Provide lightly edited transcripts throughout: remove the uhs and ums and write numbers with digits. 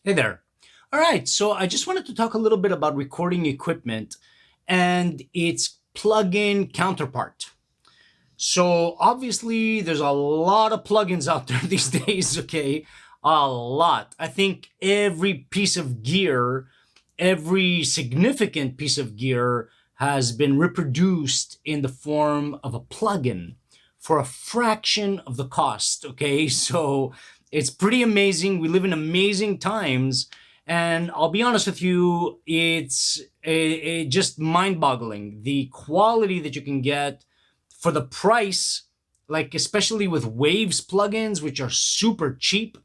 Hey there. All right, so I just wanted to talk a little bit about recording equipment and its plug-in counterpart. So obviously, there's a lot of plugins out there these days, okay? A lot. I think every piece of gear, every significant piece of gear has been reproduced in the form of a plugin for a fraction of the cost, okay? So it's pretty amazing. We live in amazing times. And I'll be honest with you, it's just mind boggling. The quality that you can get for the price, like especially with Waves plugins, which are super cheap.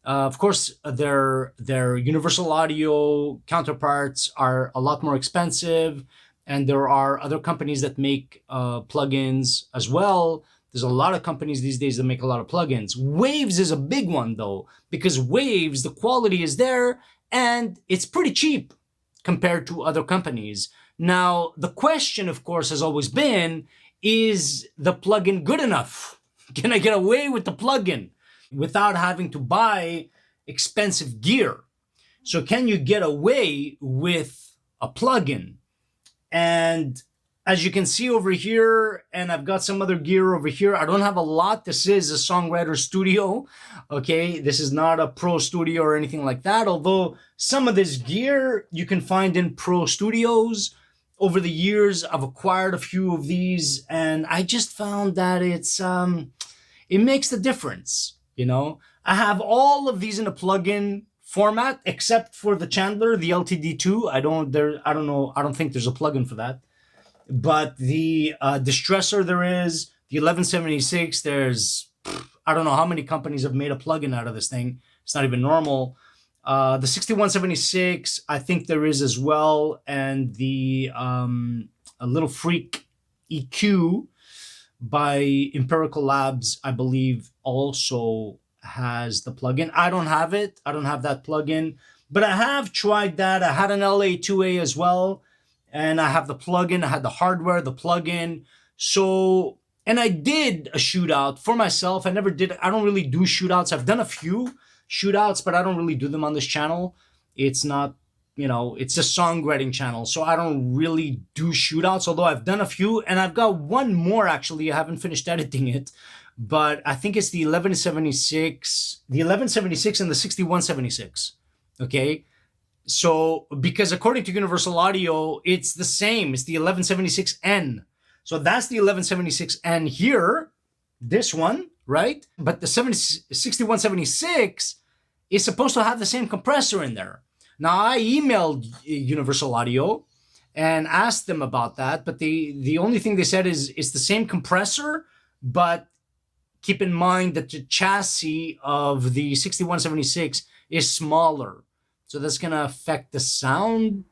Of course, their Universal Audio counterparts are a lot more expensive, and there are other companies that make plugins as well. There's a lot of companies these days that make a lot of plugins. Waves is a big one though, because Waves, the quality is there and it's pretty cheap compared to other companies. Now, the question, of course, has always been, is the plugin good enough? Can I get away with the plugin without having to buy expensive gear? So can you get away with a plugin? And as you can see over here, and I've got some other gear over here. I don't have a lot. This is a Songwriter studio. Okay, this is not a pro studio or anything like that. Although some of this gear you can find in pro studios. Over the years, I've acquired a few of these, and I just found that it makes the difference. I have all of these in a plugin format except for the Chandler, the LTD2. I don't know. I don't think there's a plugin for that. But the Distressor there is, the 1176, there's, I don't know how many companies have made a plugin out of this thing. It's not even normal. The 6176, I think there is as well. And the a Little Freak EQ by Empirical Labs, I believe, also has the plugin. I don't have it. I don't have that plugin. But I have tried that. I had an LA2A as well. And I have the plugin. I had the hardware, the plugin. So, and I did a shootout for myself. I don't really do shootouts. I've done a few shootouts, but I don't really do them on this channel. It's not, it's a songwriting channel. So I don't really do shootouts, although I've done a few. And I've got one more, actually. I haven't finished editing it. But I think it's the 1176 and the 6176. Okay. So, because according to Universal Audio, it's the same. It's the 1176N. So that's the 1176N here, this one, right? But the 6176 is supposed to have the same compressor in there. Now, I emailed Universal Audio and asked them about that, but the only thing they said is it's the same compressor, but keep in mind that the chassis of the 6176 is smaller. So that's going to affect the sound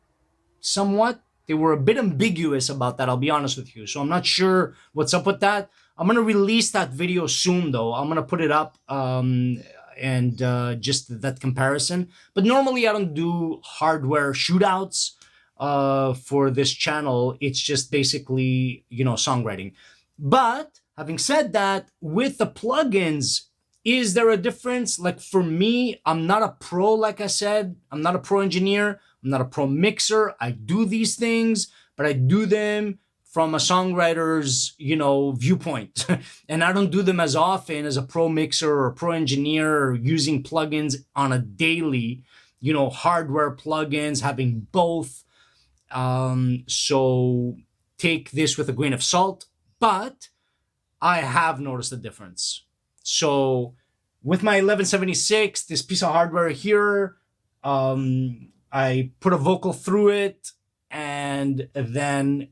somewhat. They were a bit ambiguous about that, I'll be honest with you. So I'm not sure what's up with that. I'm going to release that video soon, though. I'm going to put it up and just that comparison. But normally I don't do hardware shootouts for this channel. It's just basically, songwriting. But having said that, with the plugins, is there a difference? Like for me, I'm not a pro, like I said. I'm not a pro engineer. I'm not a pro mixer. I do these things, but I do them from a songwriter's, viewpoint. And I don't do them as often as a pro mixer or a pro engineer or using plugins on a daily, hardware plugins, having both. So take this with a grain of salt, but I have noticed a difference. So with my 1176, this piece of hardware here, I put a vocal through it and then,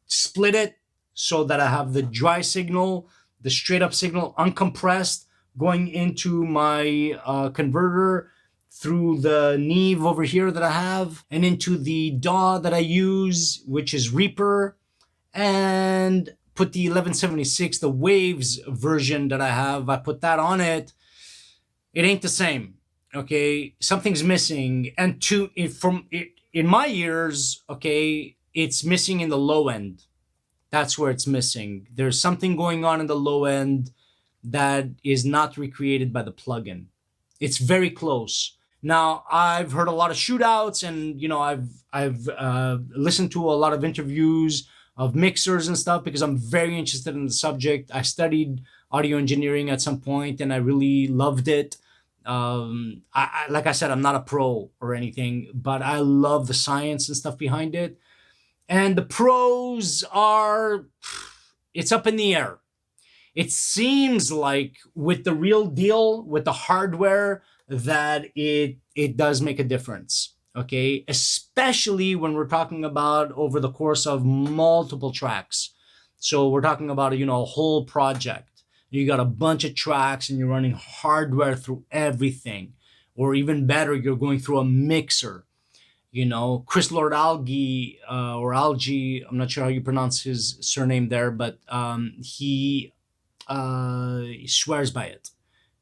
split it so that I have the dry signal, the straight up signal, uncompressed, going into my converter through the Neve over here that I have and into the DAW that I use, which is Reaper, and put the 1176, the Waves version that I have, I put that on it. It ain't the same. Okay, something's missing. And in my ears, okay, it's missing in the low end. That's where it's missing. There's something going on in the low end that is not recreated by the plugin. It's very close. Now, I've heard a lot of shootouts, and I've listened to a lot of interviews of mixers and stuff because I'm very interested in the subject. I studied audio engineering at some point, and I really loved it. Like I said, I'm not a pro or anything, but I love the science and stuff behind it. And the pros are, it's up in the air. It seems like with the real deal, with the hardware, that it does make a difference. Okay, especially when we're talking about over the course of multiple tracks. So we're talking about a whole project. You got a bunch of tracks and you're running hardware through everything, or even better, you're going through a mixer. Chris Lord Algae, or Algae, I'm not sure how you pronounce his surname there, but he swears by it.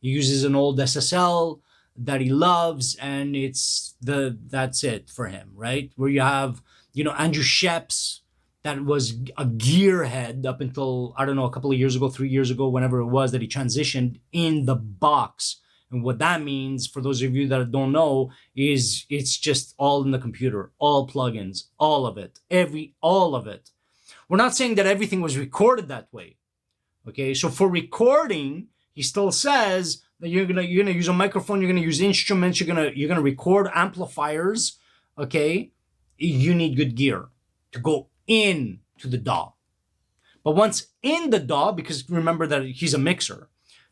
He uses an old SSL that he loves, and that's it for him, right? Where you have, Andrew Sheps, that was a gearhead up until, I don't know, a couple of years ago, 3 years ago, whenever it was that he transitioned in the box. And what that means, for those of you that don't know, is it's just all in the computer, all plugins, all of it, all of it. We're not saying that everything was recorded that way. Okay, so for recording, he still says that you're gonna use a microphone, you're gonna use instruments, you're gonna record amplifiers. Okay, you need good gear to go in to the DAW. But once in the DAW, because remember that he's a mixer,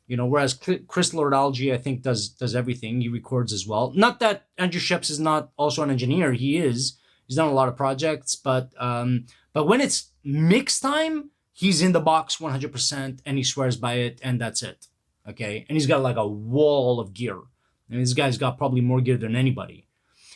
whereas Chris Lord Algae, I think, does everything. He records as well. Not that Andrew Sheps is not also an engineer. He is. He's done a lot of projects, but when it's mix time, he's in the box 100%, and he swears by it, and that's it. Okay, and he's got like a wall of gear. And this guy's got probably more gear than anybody.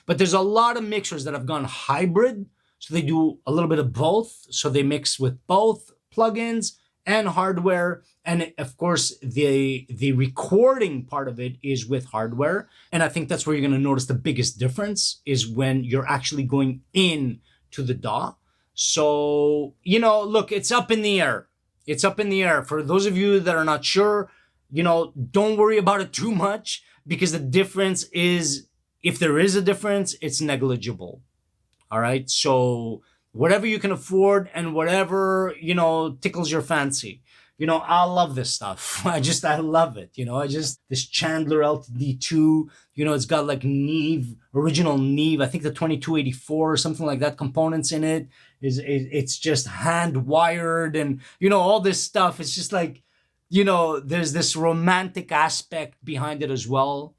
But there's a lot of mixers that have gone hybrid, so they do a little bit of both. So they mix with both plugins and hardware, and of course the recording part of it is with hardware. And I think that's where you're going to notice the biggest difference is when you're actually going in to the DAW. So, look, it's up in the air. It's up in the air. For those of you that are not sure, don't worry about it too much, because the difference is, if there is a difference, it's negligible. All right. So whatever you can afford and whatever, tickles your fancy. I love this stuff. I love it. This Chandler LTD2, it's got like Neve, original Neve, I think the 2284 or something like that, components in it. It's just hand wired, and, all this stuff. It's just like, there's this romantic aspect behind it as well.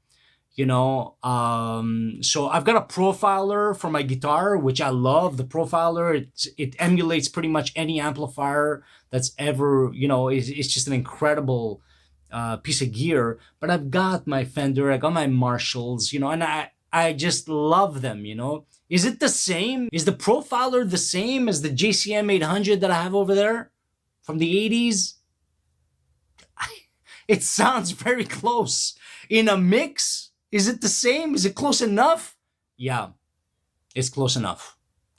So I've got a profiler for my guitar, which I love. The profiler, it emulates pretty much any amplifier that's ever, it's just an incredible piece of gear. But I've got my Fender, I got my Marshalls, and I just love them. Is it the same? Is the profiler the same as the JCM 800 that I have over there from the 80s? It sounds very close. In a mix, is it the same? Is it close enough? Yeah, it's close enough.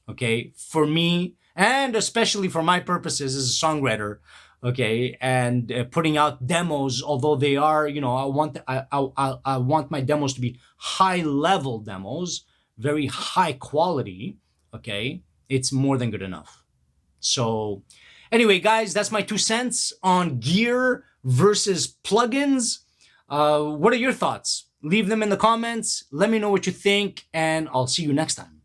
Okay, for me, and especially for my purposes as a songwriter. Okay, and putting out demos, although they are, I want my demos to be high level demos, very high quality. Okay, it's more than good enough. So anyway, guys, that's my 2 cents on gear versus plugins. What are your thoughts? Leave them in the comments. Let me know what you think, and I'll see you next time.